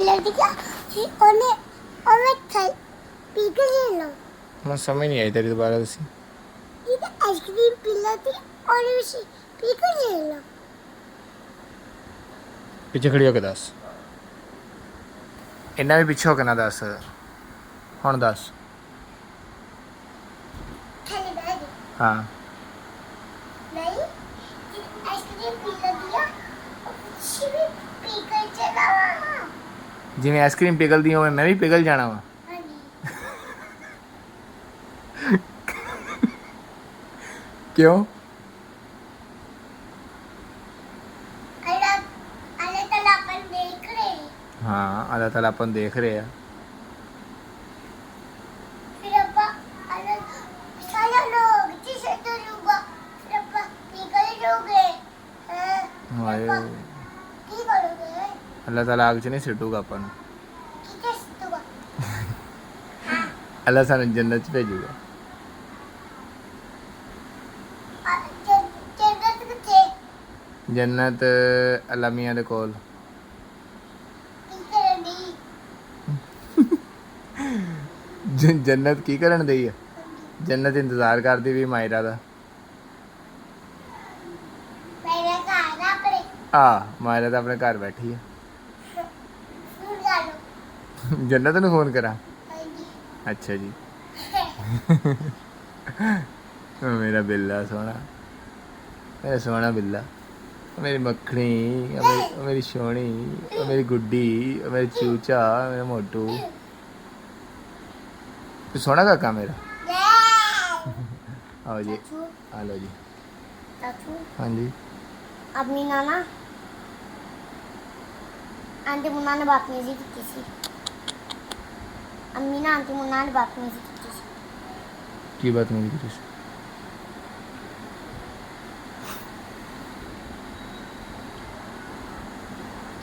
लड़की क्या कि ओने खाई पी के ले लो मैं समझ नहीं आई तेरी दोबारा दसी ठीक है आइसक्रीम पी लेती और उसी पी के ले लो पिछे खड़ी होके दस इन्ना भी पिछे होके ना दस हुण दस खाली बैग हाँ नहीं आइसक्रीम पी लेती है और उसी भी पी के चला वहाँ जिवें आइसक्रीम पिघलदी होवे मैं भी पिघल जाना वा हाँ जी क्यों अल्लाह अल्लाह ताला अपन देख रहे हैं हाँ अल्लाह ताला अपन देख रहे हैं फिर अब्बा अल्लाह सारा लोग जिसे तो लूँगा फिर अब्बा पी के लोगे हाय की करोगे अल्लाह ताला आग च नहीं सिटूगा अपन किसे सुतूगा अल्लाह सानू जन्नत च भेजूगा जन्नत किथे जन्नत अल्लाह मियां दे कोल किथे नहीं जन्नत की करन दई है जन्नत इंतजार करदी भी मायरा दा मेरे घर अपने आ मायरा दा अपने घर बैठी है फोन डालो जन्नत नू फोन करा हाँ जी अच्छा जी ओ मेरा बिल्ला सोना मेरा सोना बिल्ला ओ मेरी मक्खनी ओ मेरी सोनी ओ मेरी गुड्डी ओ मेरी चूचा मेरा मोटू तू सोना काका मेरा आओ जी चाचू आ लो जी चाचू हाँ जी अपनी नाना आंटी मुन्ना ने बात नहीं की किसी अम्मी ना आंटी मुन्ना ने बात नहीं की किसी की बात नहीं की तुझसे